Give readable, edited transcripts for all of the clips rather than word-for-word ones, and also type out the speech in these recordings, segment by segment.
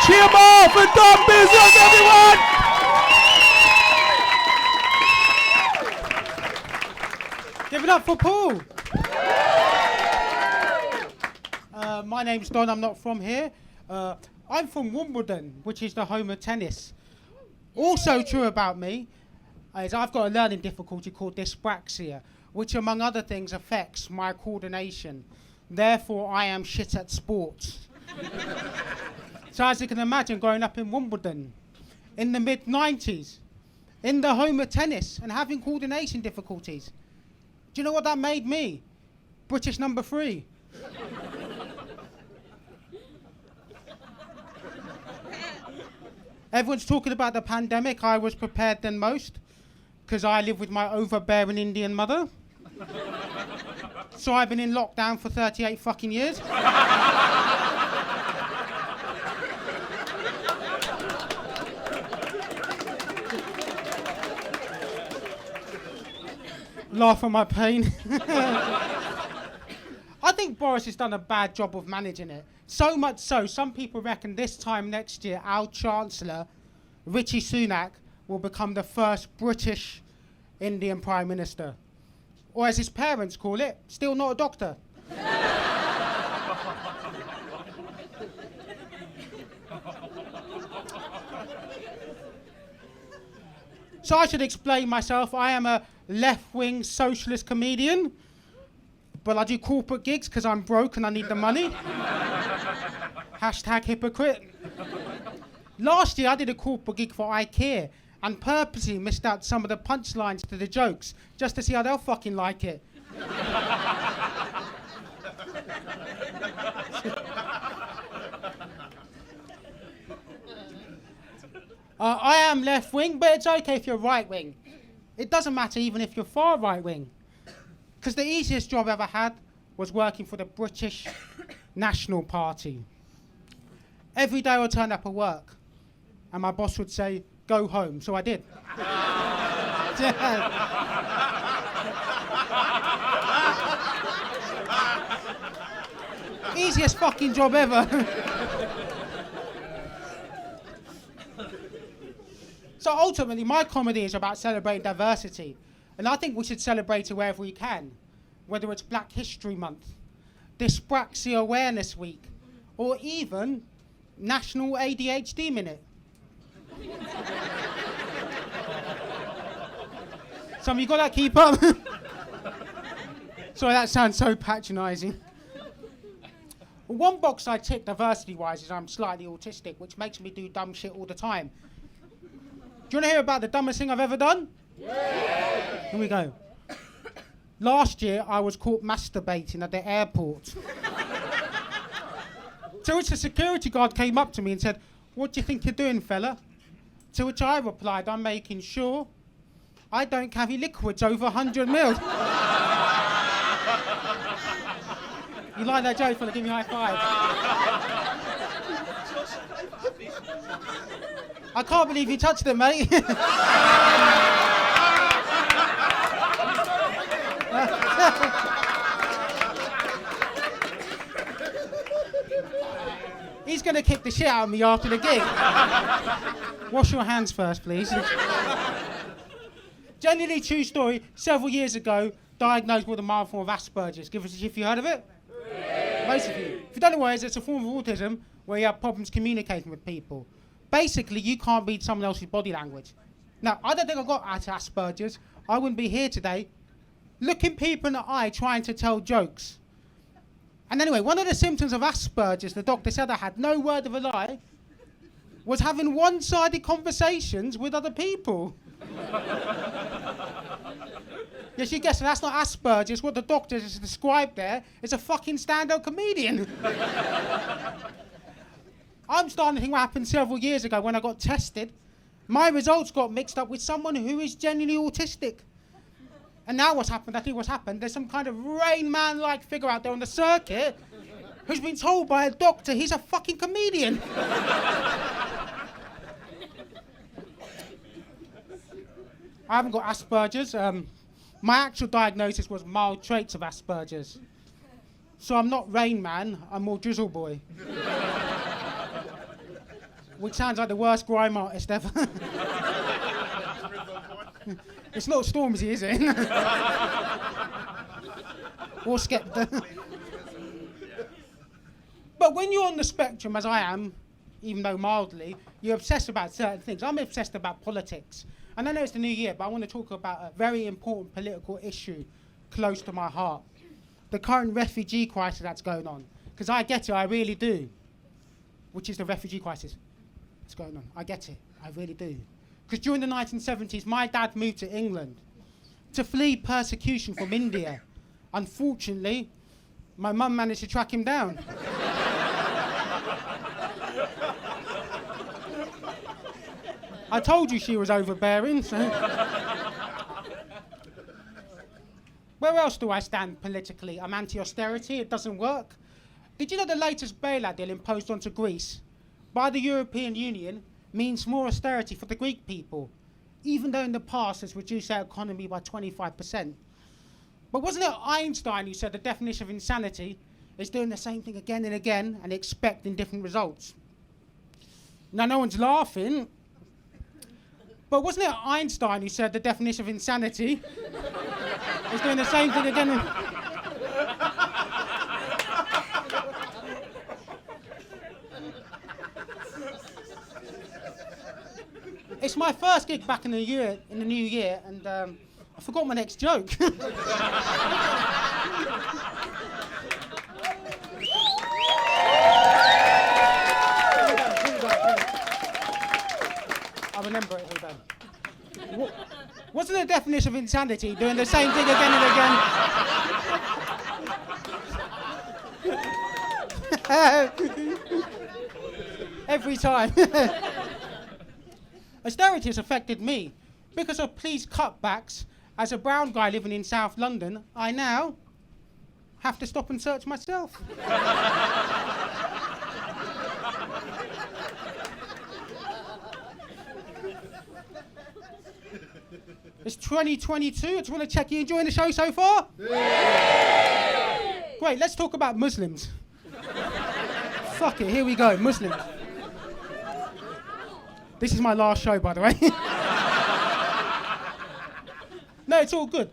Cheer more for Don Biswas, everyone! Give it up for Paul. My name's Don, I'm not from here. I'm from Wimbledon, which is the home of tennis. Also true about me is I've got a learning difficulty called dyspraxia, which among other things affects my coordination. Therefore, I am shit at sports. So as you can imagine, growing up in Wimbledon in the mid-90s, in the home of tennis and having coordination difficulties, do you know what that made me? British number 3. Everyone's talking about the pandemic. I was prepared than most because I live with my overbearing Indian mother. So I've been in lockdown for 38 fucking years. Laugh at my pain. I think Boris has done a bad job of managing it. So much so, some people reckon this time next year, our Chancellor, Rishi Sunak, will become the first British Indian Prime Minister. Or as his parents call it, still not a doctor. So I should explain myself. I am a left-wing socialist comedian, but I do corporate gigs because I'm broke and I need the money. Hashtag hypocrite. Last year I did a corporate gig for IKEA and purposely missed out some of the punchlines to the jokes just to see how they'll fucking like it. I am left-wing, but it's okay if you're right-wing. It doesn't matter even if you're far right-wing. Because the easiest job I ever had was working for the British National Party. Every day I would turn up at work and my boss would say, go home, so I did. Easiest fucking job ever. So ultimately, my comedy is about celebrating diversity. And I think we should celebrate it wherever we can. Whether it's Black History Month, Dyspraxia Awareness Week, or even National ADHD Minute. Some of you got that, keep up? Sorry, that sounds so patronising. One box I tick diversity-wise is I'm slightly autistic, which makes me do dumb shit all the time. Do you want to hear about the dumbest thing I've ever done? Yeah. Here we go. Last year, I was caught masturbating at the airport. To which the security guard came up to me and said, what do you think you're doing, fella? To which I replied, I'm making sure I don't carry liquids over 100 mils. You like that joke, fella? Give me a high five. I can't believe you touched it, mate. He's going to kick the shit out of me after the gig. Wash your hands first, please. Genuinely true story. Several years ago, diagnosed with a mild form of Asperger's. Give us a if you heard of it. Yeah. Most of you. If you don't know what it is, it's a form of autism where you have problems communicating with people. Basically, you can't read someone else's body language. Now, I don't think I've got Asperger's. I wouldn't be here today looking people in the eye trying to tell jokes. And anyway, one of the symptoms of Asperger's, the doctor said I had, no word of a lie, was having one-sided conversations with other people. Yes, you guessed it, that's not Asperger's. What the doctor has described there is a fucking stand-up comedian. I'm starting to think what happened several years ago when I got tested. My results got mixed up with someone who is genuinely autistic. And now what's happened, I think what's happened, there's some kind of Rain Man-like figure out there on the circuit who's been told by a doctor he's a fucking comedian. I haven't got Asperger's. My actual diagnosis was mild traits of Asperger's. So I'm not Rain Man, I'm more Drizzle Boy. which sounds like the worst grime artist ever. It's not Stormzy, is it? Or Skepta. But when you're on the spectrum, as I am, even though mildly, you're obsessed about certain things. I'm obsessed about politics. And I know it's the new year, but I want to talk about a very important political issue close to my heart. The current refugee crisis that's going on. Because I get it, I really do. Which is the refugee crisis. It's going on. I get it, I really do. Because during the 1970s, my dad moved to England to flee persecution from India. Unfortunately, my mum managed to track him down. I told you she was overbearing, so... Where else do I stand politically? I'm anti-austerity, it doesn't work. Did you know the latest bailout deal imposed onto Greece by the European Union means more austerity for the Greek people, even though in the past it's reduced our economy by 25%? But wasn't it Einstein who said the definition of insanity is doing the same thing again and again and expecting different results? Now, no one's laughing, but wasn't it Einstein who said the definition of insanity is doing the same thing again and... It's my first gig back in the new year, and I forgot my next joke. I remember it, hold on. Wasn't the definition of insanity doing the same thing again and again? Every time. Austerity has affected me. Because of police cutbacks, as a brown guy living in South London, I now have to stop and search myself. It's 2022. I just want to check you enjoying the show so far? Yeah. Great, let's talk about Muslims. Fuck it, here we go, Muslims. This is my last show, by the way. No, it's all good.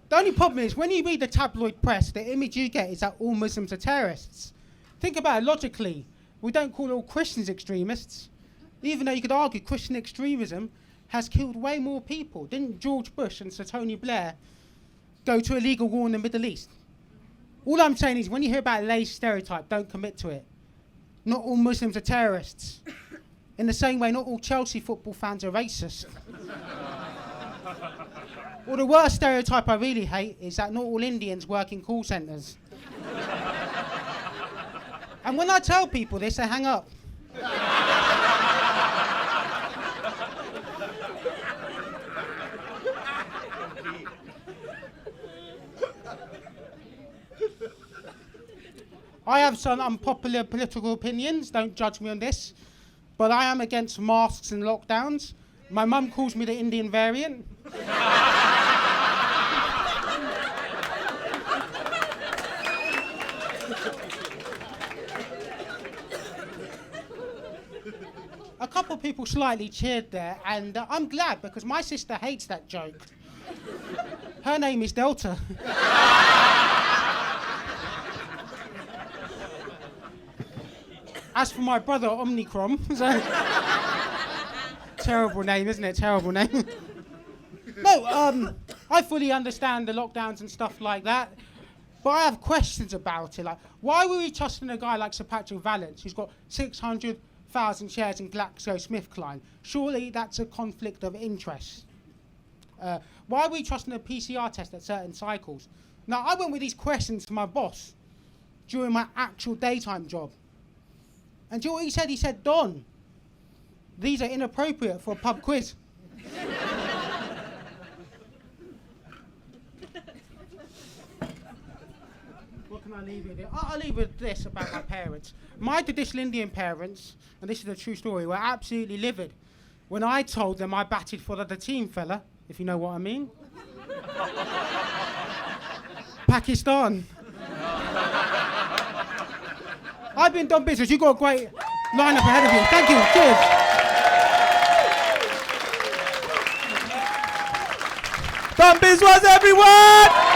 The only problem is, when you read the tabloid press, the image you get is that all Muslims are terrorists. Think about it logically. We don't call all Christians extremists, even though you could argue Christian extremism has killed way more people. Didn't George Bush and Sir Tony Blair go to a legal war in the Middle East? All I'm saying is, when you hear about Lay's stereotype, don't commit to it. Not all Muslims are terrorists. In the same way, not all Chelsea football fans are racist. Or the worst stereotype I really hate is that not all Indians work in call centres. And when I tell people this, they hang up. I have some unpopular political opinions, don't judge me on this, but I am against masks and lockdowns. My mum calls me the Indian variant. A couple of people slightly cheered there, and I'm glad because my sister hates that joke. Her name is Delta. As for my brother, Omnicron, terrible name, isn't it? Terrible name. No, I fully understand the lockdowns and stuff like that, but I have questions about it. Like, why were we trusting a guy like Sir Patrick Vallance, who's got 600,000 shares in GlaxoSmithKline? Surely that's a conflict of interest. Why are we trusting a PCR test at certain cycles? Now, I went with these questions to my boss during my actual daytime job. And do you know what he said? He said, Don, these are inappropriate for a pub quiz. What can I leave with? I'll leave with this about my parents. My traditional Indian parents, and this is a true story, were absolutely livid when I told them I batted for the team, fella, if you know what I mean. Pakistan. I've been done business. You got a great. line up ahead of you. Thank you. Cheers. From Biswas, everyone!